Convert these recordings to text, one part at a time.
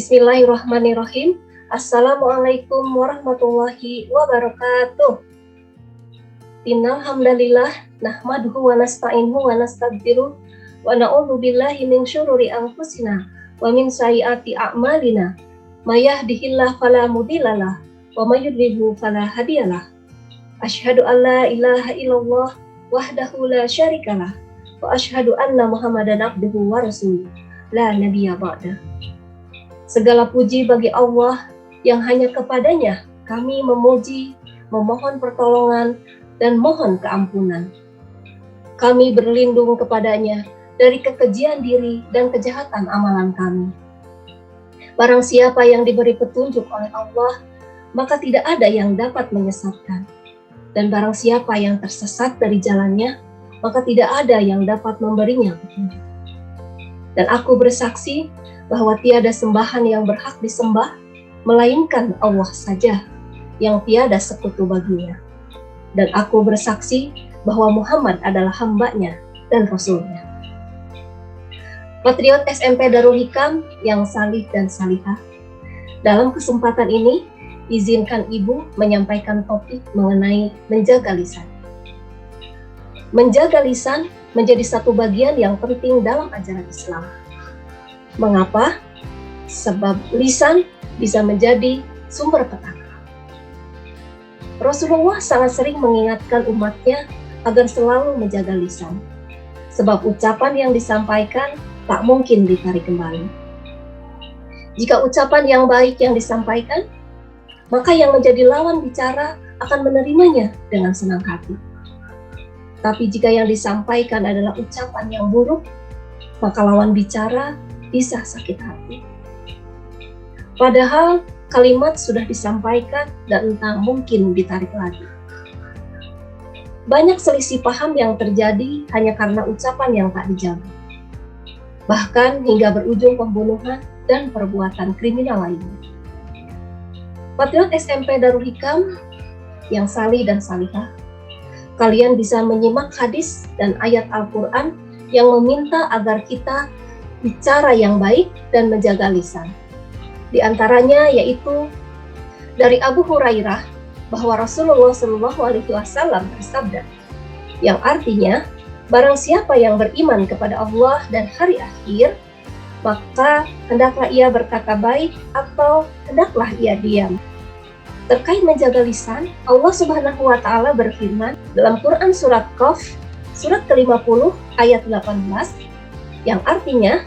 Bismillahirrahmanirrahim. Assalamualaikum warahmatullahi wabarakatuh. Innal hamdalillah nahmaduhu wa nasta'inuhu wa nastaghfiruh wa na'udzu billahi min syururi anfusina wa min sayyiati a'malina. May yahdihillahu fala mudhillalah wa may yudlilhu fala hadiyalah. Asyhadu an la ilaha illallah wahdahu la syarikalah wa asyhadu anna Muhammadan abduhu wa rasuluh la nabiyya ba'da. Segala puji bagi Allah yang hanya kepadanya kami memuji, memohon pertolongan, dan mohon keampunan. Kami berlindung kepadanya dari kekejian diri dan kejahatan amalan kami. Barang siapa yang diberi petunjuk oleh Allah, maka tidak ada yang dapat menyesatkan. Dan barang siapa yang tersesat dari jalannya, maka tidak ada yang dapat memberinya petunjuk. Dan aku bersaksi bahwa tiada sembahan yang berhak disembah, melainkan Allah saja, yang tiada sekutu baginya. Dan aku bersaksi bahwa Muhammad adalah hamba-Nya dan Rasul-Nya. Patriot SMP Darul Hikam yang salih dan salihah, dalam kesempatan ini, izinkan Ibu menyampaikan topik mengenai menjaga lisan. Menjaga lisan menjadi satu bagian yang penting dalam ajaran Islam. Mengapa? Sebab lisan bisa menjadi sumber petaka. Rasulullah sangat sering mengingatkan umatnya agar selalu menjaga lisan, sebab ucapan yang disampaikan tak mungkin ditarik kembali. Jika ucapan yang baik yang disampaikan, maka yang menjadi lawan bicara akan menerimanya dengan senang hati. Tapi jika yang disampaikan adalah ucapan yang buruk, maka lawan bicara bisa sakit hati. Padahal kalimat sudah disampaikan dan entah mungkin ditarik lagi. Banyak selisih paham yang terjadi hanya karena ucapan yang tak dijaga. Bahkan hingga berujung pembunuhan dan perbuatan kriminal lainnya. Patriot SMP Darul Hikam yang salih dan salihah, kalian bisa menyimak hadis dan ayat Al-Quran yang meminta agar kita bicara yang baik dan menjaga lisan. Di antaranya yaitu dari Abu Hurairah bahwa Rasulullah SAW bersabda, yang artinya barang siapa yang beriman kepada Allah dan hari akhir, maka hendaklah ia berkata baik atau hendaklah ia diam. Terkait menjaga lisan, Allah Subhanahu wa Ta'ala berfirman dalam Quran surat Qaf, surat ke-50 ayat 18, yang artinya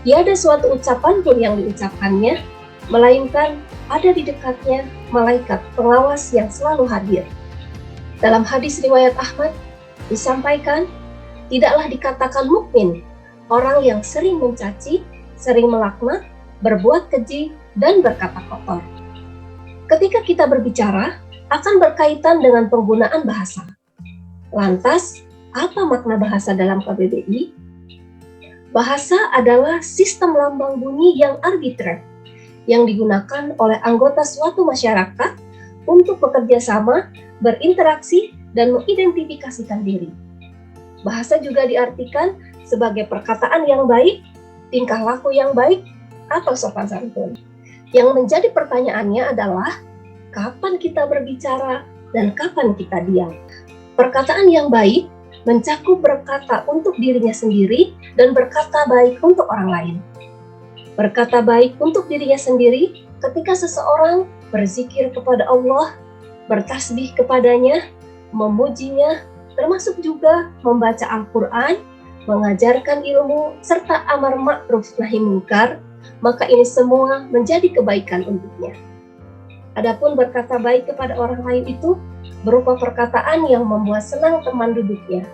tiada suatu ucapan pun yang diucapkannya, melainkan ada di dekatnya malaikat pengawas yang selalu hadir. Dalam hadis riwayat Ahmad disampaikan, tidaklah dikatakan mukmin orang yang sering mencaci, sering melaknat, berbuat keji, dan berkata kotor. Ketika kita berbicara, akan berkaitan dengan penggunaan bahasa. Lantas, apa makna bahasa dalam KBBI? Bahasa adalah sistem lambang bunyi yang arbitrer, yang digunakan oleh anggota suatu masyarakat untuk bekerja sama, berinteraksi, dan mengidentifikasikan diri. Bahasa juga diartikan sebagai perkataan yang baik, tingkah laku yang baik, atau sopan santun. Yang menjadi pertanyaannya adalah, kapan kita berbicara dan kapan kita diam? Perkataan yang baik mencakup berkata untuk dirinya sendiri dan berkata baik untuk orang lain. Berkata baik untuk dirinya sendiri ketika seseorang berzikir kepada Allah, bertasbih kepadanya, memujinya, termasuk juga membaca Al-Quran, mengajarkan ilmu, serta amar ma'ruf nahi munkar, maka ini semua menjadi kebaikan untuknya. Adapun berkata baik kepada orang lain itu berupa perkataan yang membuat senang teman duduknya,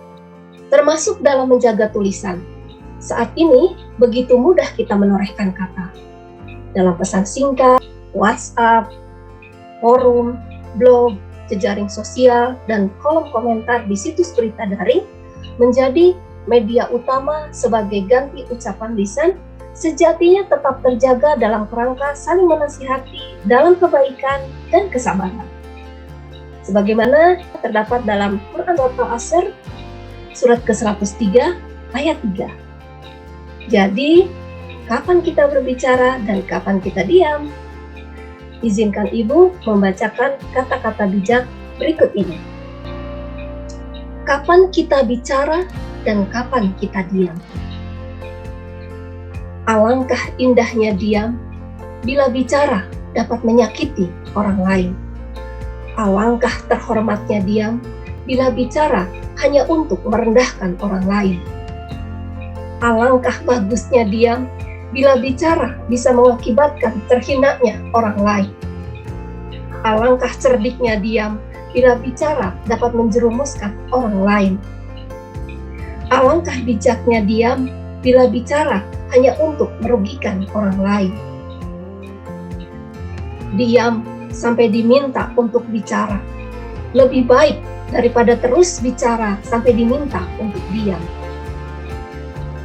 termasuk dalam menjaga tulisan. Saat ini begitu mudah kita menorehkan kata. Dalam pesan singkat, WhatsApp, forum, blog, jejaring sosial, dan kolom komentar di situs berita daring menjadi media utama sebagai ganti ucapan lisan, sejatinya tetap terjaga dalam kerangka saling menasihati dalam kebaikan dan kesabaran. Sebagaimana terdapat dalam Quran Surat Al-Asr, surat ke-103, ayat 3. Jadi, kapan kita berbicara dan kapan kita diam. Izinkan Ibu membacakan kata-kata bijak berikut ini. Kapan kita bicara dan kapan kita diam. Alangkah indahnya diam bila bicara dapat menyakiti orang lain. Alangkah terhormatnya diam bila bicara hanya untuk merendahkan orang lain. Alangkah bagusnya diam bila bicara bisa mengakibatkan terhinanya orang lain. Alangkah cerdiknya diam bila bicara dapat menjerumuskan orang lain. Alangkah bijaknya diam bila bicara hanya untuk merugikan orang lain. Diam sampai diminta untuk bicara lebih baik daripada terus bicara sampai diminta untuk diam.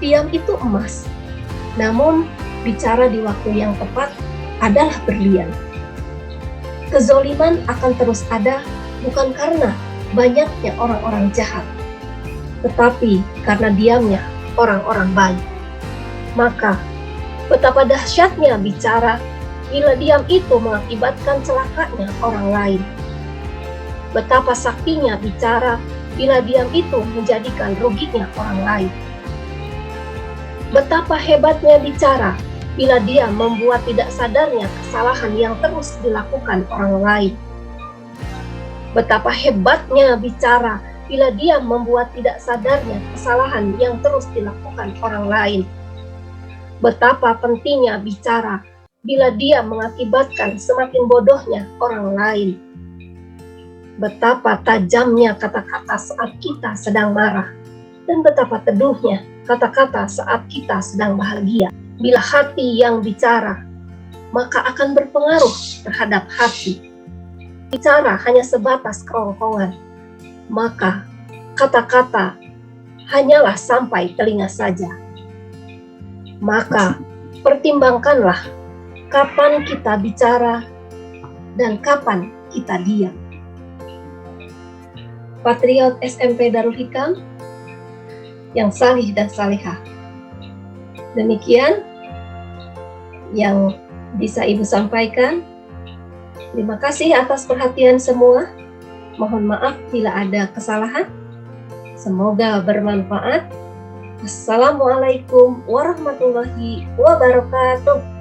Diam itu emas, namun bicara di waktu yang tepat adalah berlian. Kezoliman akan terus ada bukan karena banyaknya orang-orang jahat, tetapi karena diamnya orang-orang baik. Maka, betapa dahsyatnya bicara bila diam itu mengakibatkan celakanya orang lain. Betapa saktinya bicara bila diam itu menjadikan ruginya orang lain. Betapa hebatnya bicara bila dia membuat tidak sadarnya kesalahan yang terus dilakukan orang lain. Betapa hebatnya bicara bila dia membuat tidak sadarnya kesalahan yang terus dilakukan orang lain. Betapa pentingnya bicara bila dia mengakibatkan semakin bodohnya orang lain. Betapa tajamnya kata-kata saat kita sedang marah, dan betapa teduhnya kata-kata saat kita sedang bahagia. Bila hati yang bicara, maka akan berpengaruh terhadap hati. Bicara hanya sebatas kerongkongan, maka kata-kata hanyalah sampai telinga saja. Maka pertimbangkanlah kapan kita bicara dan kapan kita diam. Patriot SMP Darul Hikam yang salih dan salihah. Demikian yang bisa Ibu sampaikan. Terima kasih atas perhatian semua. Mohon maaf bila ada kesalahan. Semoga bermanfaat. Assalamualaikum warahmatullahi wabarakatuh.